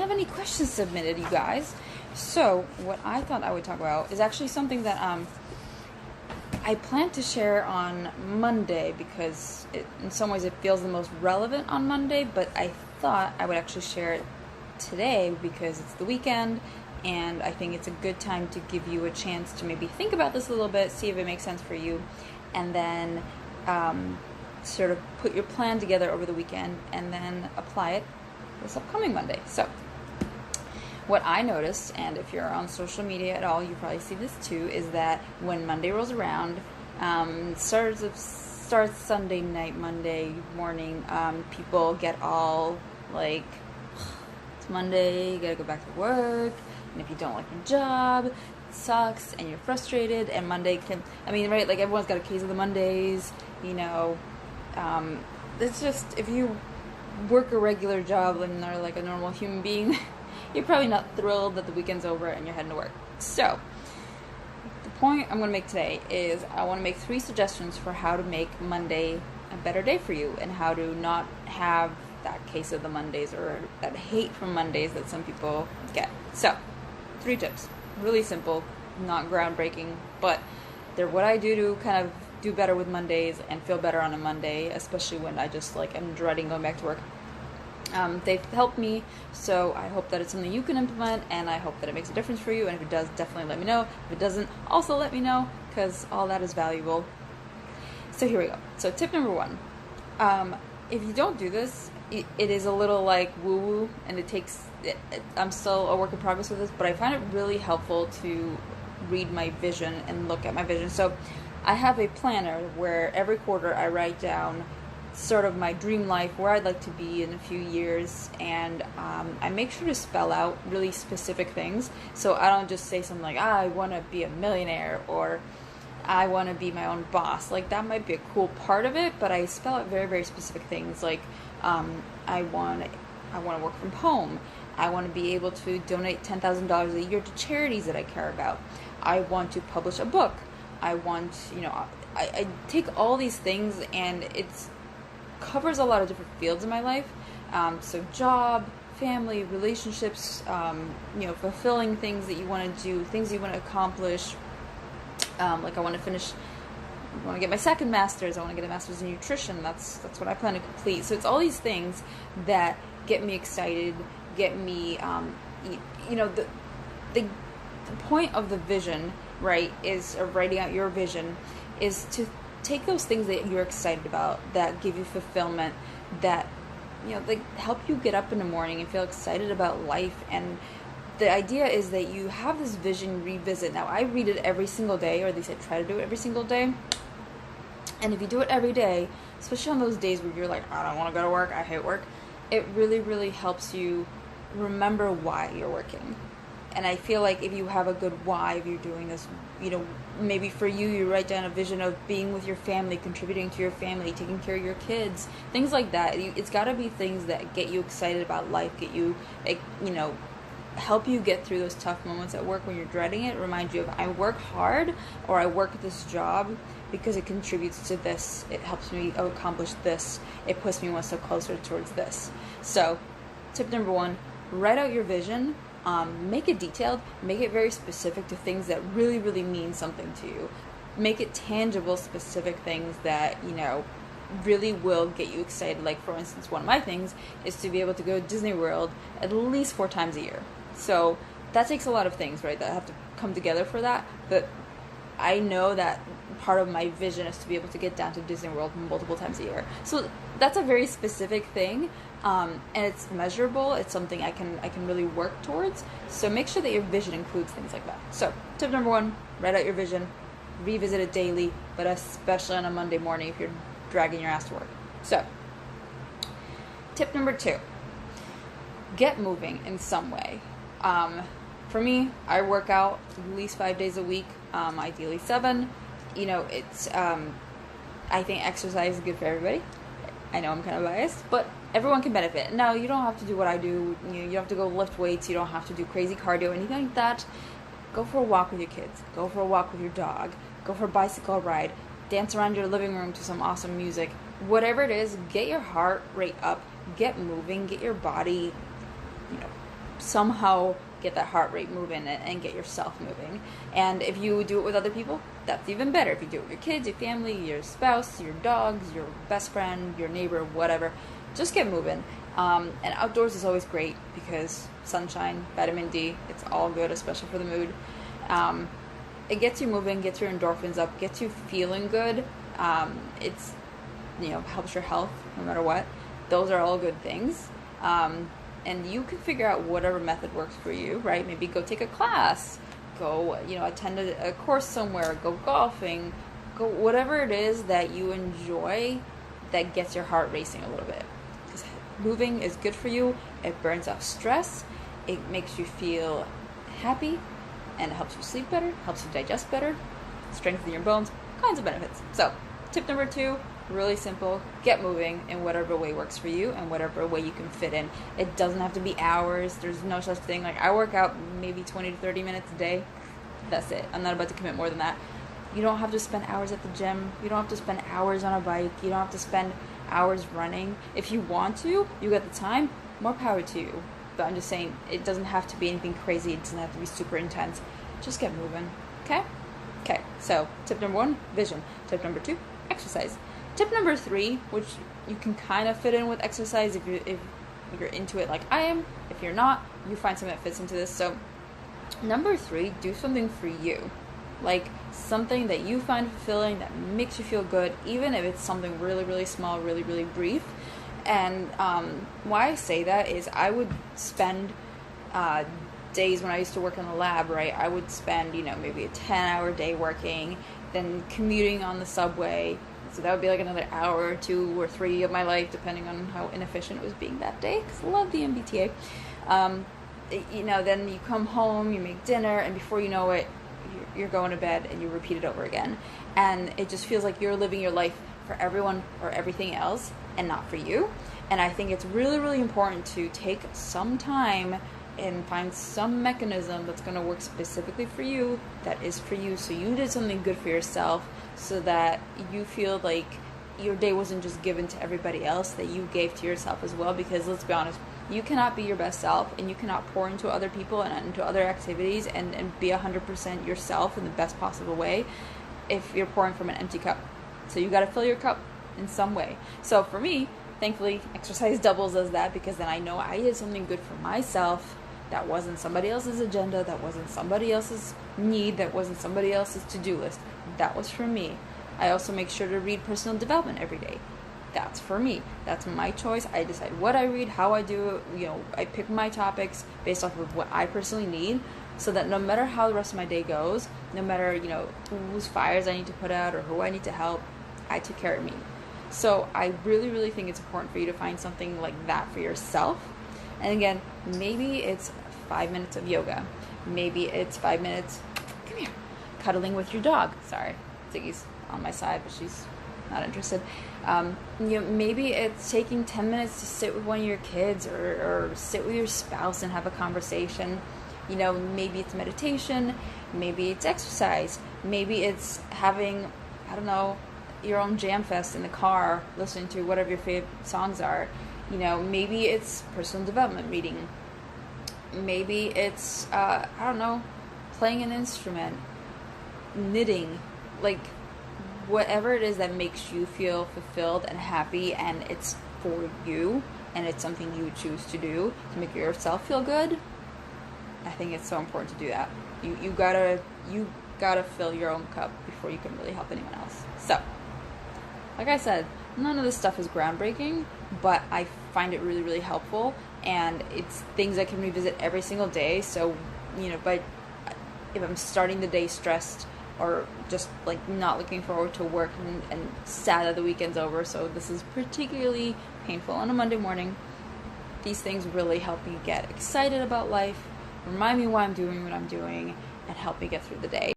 have any questions submitted, you guys. So, what I thought I would talk about is actually something that I plan to share on Monday because in some ways it feels the most relevant on Monday, but I thought I would actually share it today because it's the weekend and I think it's a good time to give you a chance to maybe think about this a little bit, see if it makes sense for you, and then sort of put your plan together over the weekend and then apply it this upcoming Monday. So, what I noticed, and if you're on social media at all, you probably see this too, is that when Monday rolls around, starts Sunday night, Monday morning, people get all like, it's Monday, you gotta go back to work, and if you don't like your job, it sucks, and you're frustrated, and Monday right, like everyone's got a case of the Mondays, it's just, if you work a regular job and are like a normal human being, you're probably not thrilled that the weekend's over and you're heading to work. So, the point I'm going to make today is I want to make 3 suggestions for how to make Monday a better day for you and how to not have that case of the Mondays or that hate from Mondays that some people get. So, 3 tips. Really simple, not groundbreaking, but they're what I do to kind of do better with Mondays and feel better on a Monday, especially when I just am dreading going back to work. They've helped me, so I hope that it's something you can implement, and I hope that it makes a difference for you, and if it does, definitely let me know. If it doesn't, also let me know, because all that is valuable. So here we go. So tip number 1. If you don't do this, it is a little woo-woo, and I'm still a work in progress with this, but I find it really helpful to read my vision and look at my vision. So I have a planner where every quarter I write down sort of my dream life, where I'd like to be in a few years, and I make sure to spell out really specific things, so I don't just say something like, I want to be a millionaire, or I want to be my own boss. Like, that might be a cool part of it, but I spell out very, very specific things, like I want to work from home, I want to be able to donate $10,000 a year to charities that I care about, I want to publish a book, I want, I take all these things, and it's covers a lot of different fields in my life, so job, family, relationships, fulfilling things that you want to do, things you want to accomplish, I want to get my second master's, I want to get a master's in nutrition, that's what I plan to complete. So it's all these things that get me excited, get me, the point of the vision, right, is writing out your vision, is to take those things that you're excited about, that give you fulfillment, that they help you get up in the morning and feel excited about life. And the idea is that you have this vision revisit. Now, I read it every single day, or at least I try to do it every single day. And if you do it every day, especially on those days where you're like, I don't want to go to work, I hate work, it really, really helps you remember why you're working. And I feel like if you have a good why, if you're doing this, maybe for you write down a vision of being with your family, contributing to your family, taking care of your kids, things like that. It's got to be things that get you excited about life, get you, help you get through those tough moments at work when you're dreading it, remind you of, I work hard, or I work at this job because it contributes to this, it helps me accomplish this, it puts me one step closer towards this. So, tip number 1, write out your vision. Make it detailed, make it very specific to things that really, really mean something to you. Make it tangible, specific things that, really will get you excited. Like, for instance, one of my things is to be able to go to Disney World at least 4 times a year. So that takes a lot of things, right, that have to come together for that. But I know that part of my vision is to be able to get down to Disney World multiple times a year. So that's a very specific thing. And it's measurable. It's something I can really work towards. So make sure that your vision includes things like that. So tip number 1, write out your vision, revisit it daily, but especially on a Monday morning if you're dragging your ass to work. So tip number 2, get moving in some way. For me, I work out at least 5 days a week, ideally 7. It's I think exercise is good for everybody. I know I'm kind of biased, but everyone can benefit. Now, you don't have to do what I do. You don't have to go lift weights. You don't have to do crazy cardio or anything like that. Go for a walk with your kids. Go for a walk with your dog. Go for a bicycle ride. Dance around your living room to some awesome music. Whatever it is, get your heart rate up. Get moving. Get your body, somehow get that heart rate moving and get yourself moving. And if you do it with other people, that's even better. If you do it with your kids, your family, your spouse, your dogs, your best friend, your neighbor, whatever, just get moving. And outdoors is always great because sunshine, vitamin D, it's all good, especially for the mood. It gets you moving, gets your endorphins up, gets you feeling good. It's, helps your health no matter what. Those are all good things. And you can figure out whatever method works for you, right? Maybe go take a class, go, attend a course somewhere, go golfing, go whatever it is that you enjoy that gets your heart racing a little bit. Because moving is good for you. It burns off stress. It makes you feel happy, and it helps you sleep better, helps you digest better, strengthen your bones, all kinds of benefits. So, tip number 2, really simple. Get moving in whatever way works for you and whatever way you can fit in. It doesn't have to be hours. There's no such thing. Like, I work out maybe 20 to 30 minutes a day. That's it. I'm not about to commit more than that. You don't have to spend hours at the gym. You don't have to spend hours on a bike. You don't have to spend hours running. If you want to, you got the time, more power to you. But I'm just saying, it doesn't have to be anything crazy. It doesn't have to be super intense. Just get moving. Okay? Okay. So, tip number 1, vision. Tip number 2, exercise. Tip number 3, which you can kind of fit in with exercise if you're into it like I am. If you're not, you find something that fits into this. So, number 3, do something for you. Like something that you find fulfilling, that makes you feel good, even if it's something really, really small, really, really brief. And why I say that is I would spend days when I used to work in the lab, right? I would spend, maybe a 10-hour day working, then commuting on the subway. So that would be like another hour or 2 or 3 of my life, depending on how inefficient it was being that day, because I love the MBTA. Then you come home, you make dinner, and before you know it, you're going to bed and you repeat it over again. And it just feels like you're living your life for everyone or everything else and not for you. And I think it's really, really important to take some time and find some mechanism that's going to work specifically for you, that is for you, so you did something good for yourself, so that you feel like your day wasn't just given to everybody else, that you gave to yourself as well. Because let's be honest, you cannot be your best self, and you cannot pour into other people and into other activities and be 100% yourself in the best possible way if you're pouring from an empty cup. So you got to fill your cup in some way. So for me, thankfully, exercise doubles as that, because then I know I did something good for myself. That wasn't somebody else's agenda, that wasn't somebody else's need, that wasn't somebody else's to-do list. That was for me. I also make sure to read personal development every day. That's for me. That's my choice. I decide what I read, how I do it. I pick my topics based off of what I personally need, so that no matter how the rest of my day goes, no matter, whose fires I need to put out or who I need to help, I took care of me. So I really, really think it's important for you to find something like that for yourself. And again, maybe it's 5 minutes of yoga. Maybe it's 5 minutes, come here, cuddling with your dog. Sorry, Ziggy's on my side, but she's not interested. Maybe it's taking 10 minutes to sit with one of your kids, or sit with your spouse and have a conversation. Maybe it's meditation. Maybe it's exercise. Maybe it's having, your own jam fest in the car, listening to whatever your favorite songs are. Maybe it's personal development reading. Maybe it's, playing an instrument, knitting, like whatever it is that makes you feel fulfilled and happy, and it's for you, and it's something you choose to do to make yourself feel good. I think it's so important to do that. You gotta fill your own cup before you can really help anyone else. So, like I said, none of this stuff is groundbreaking, but I find it really, really helpful, and it's things I can revisit every single day. So, but if I'm starting the day stressed, or just like not looking forward to work and sad that the weekend's over, so this is particularly painful on a Monday morning, these things really help me get excited about life, remind me why I'm doing what I'm doing, and help me get through the day.